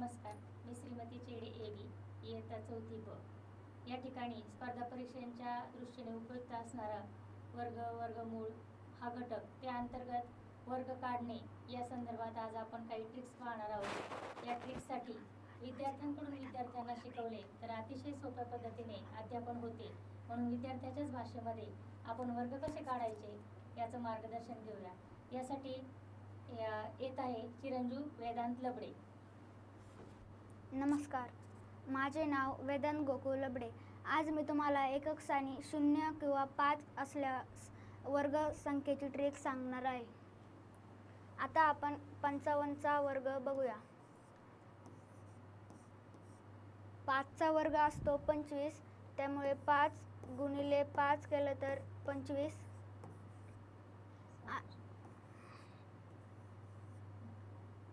नमस्कार, मी श्रीमती चेडे एबी, इयत्ता 4थी ब. या ठिकाणी स्पर्धा परीक्षांच्या दृष्टीने उपयुक्त असणारा वर्गमूळ हा घटक, त्या अंतर्गत वर्ग काढणे या संदर्भात आज आपण काही ट्रिक्स पाहणार आहोत. या ट्रिक्ससाठी विद्यार्थ्यांकडून विद्यार्थ्यांना शिकवले तर अतिशय सोप्या पद्धतीने अध्यापन होते, म्हणून विद्यार्थ्याच्याच भाषेमध्ये आपण वर्ग कसे काढायचे याचं मार्गदर्शन घेऊया. यासाठी येत आहे चिरंजीव वेदांत लबडे. नमस्कार, माझे नाव वेदांत गोकुळ लबडे. आज मी तुम्हाला एकक स्थानी 0 किंवा 5 असल्यास वर्ग संख्येची ट्रिक सांगणार आहे. आता आपण 55चा वर्ग बघूया. 5चा वर्ग असतो 25, त्यामुळे 5 गुणिले 5 केलं तर 25.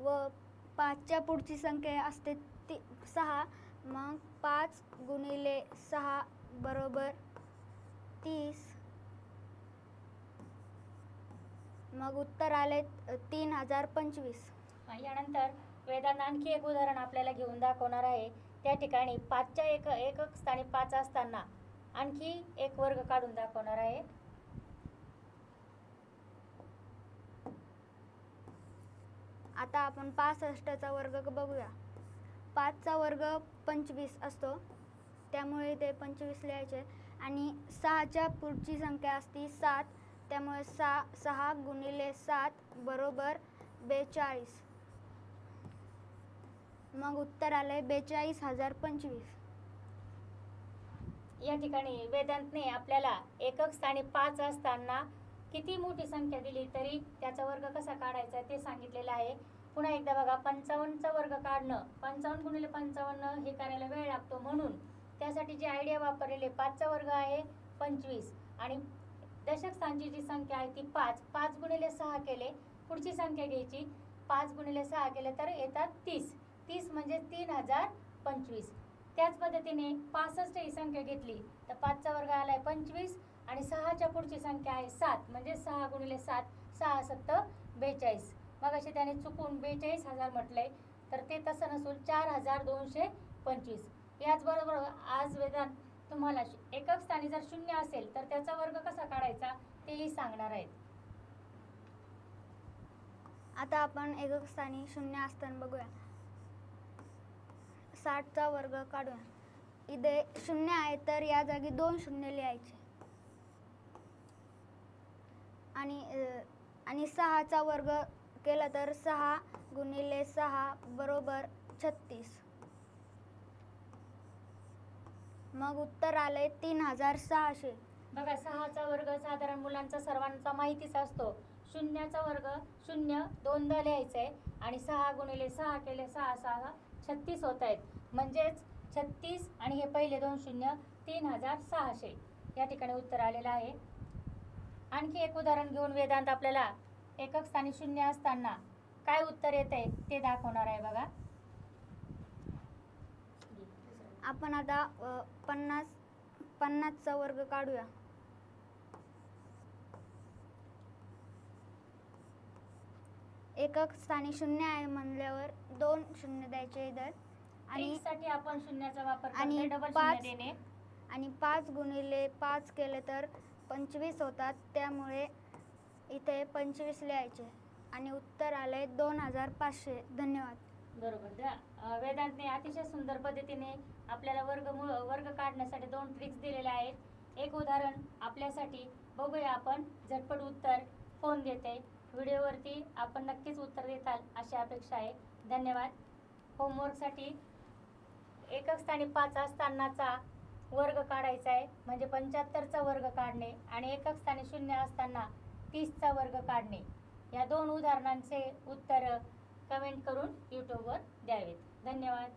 व 5च्या पुढची संख्या असते 6, मग 5 गुणिले 6 बरोबर 30. मग उत्तर आले 3025. यानंतर वेदांत आणखी एक उदाहरण आपल्याला घेऊन दाखवणार आहे. त्या ठिकाणी 5च्या एकक स्थानी 5 असताना आणखी एक वर्ग काढून दाखवणार आहे. आता आपण 65चा वर्ग बघूया. 5चा वर्ग 25 असतो, त्यामुळे ते 25 लिहायचे. आणि 6च्या पुढची संख्या असते 7, त्यामुळे 6 गुणिले 7 बरोबर 42. मग उत्तर आले 42025. या ठिकाणी वेदांतने आपल्याला एकक स्थानी 5 असताना किती मोठी संख्या दिली तरी त्याचा वर्ग कसा काढायचा ते सांगितलेलं आहे. पुन्हा एकदा बघा, 55चा वर्ग काढणं, 55 गुणिले 55 हे करायला वेळ लागतो, म्हणून त्यासाठी जी आयडिया वापरलेली 5चा वर्ग आहे 25 आणि दशक स्थानची जी संख्या आहे ती 5 गुणिले 6 केले, पुढची संख्या घ्यायची, 5 गुणिले 6 केले तर येतात 30 म्हणजे 3025. त्याच पद्धतीने 65 ही संख्या घेतली तर 5चा वर्ग आलाय 25 आणि 6च्या पुढची संख्या आहे 7 म्हणजे 6 गुणिले 7, 6 7 42. मग असे त्याने चुकून 42000 म्हटलंय, तर ते तसं नसून 4225. याचबरोबर आज वेदांत तुम्हाला एकक स्थानी जर 0 असेल तर त्याचा वर्ग कसा काढायचा तेही सांगणार आहेत. आता आपण एकक स्थानी 0 असताना बघूया. 60चा वर्ग काढूया. इथे 0 आहे तर या जागी 2 शून्य लिहायचे. आणि 6चा वर्ग केला तर 6 गुणिले 6 बरोबर 36. मग उत्तर आले 3600. बघा, 6चा वर्ग साधारण मुलांचा सर्वांचा माहितीच असतो. 0चा वर्ग 0 दोनदा लिहायचा आहे आणि 6 गुणिले 6 केले 6 6 36 होत आहेत, म्हणजेच 36 आणि हे पहिले 2 शून्य 3600. या ठिकाणी उत्तर आलेलं आहे. आणखी एक उदाहरण घेऊन वेदांत आपल्याला एकक स्थानी 0 असताना काय उत्तर येते ते दाखवणार आहे. बघा, आपण आता 50चा वर्ग काढूया. एकक स्थानी 0 आहे म्हणल्यावर 2 शून्य द्यायचे इधर. आणि साठी आपण शून्याचा वापर करतो, डबल शून्य देणे. आणि 5 गुणिले 5 केले तर 25 होतात, त्यामुळे इथे 25 लिहायचे आणि उत्तर आले 2500. धन्यवाद. बरोबर. वेदांतने अतिशय सुंदर पद्धतीने आपल्याला वर्ग काढण्यासाठी 2 ट्रिक्स दिलेल्या आहेत. एक उदाहरण आपल्यासाठी बघूया आपण. झटपट उत्तर कोण देते, व्हिडिओवरती आपण नक्कीच उत्तर देताल अशी अपेक्षा आहे. धन्यवाद. होमवर्कसाठी एकक स्थानी 5 असतानाचा वर्ग काढायचा आहे, म्हणजे 75चा वर्ग काढणे आणि एकक स्थानी 0 असताना 30चा वर्ग काढणे. या 2 उदाहरणांचे उत्तर कमेंट करून यूट्यूबवर द्यावेत. धन्यवाद.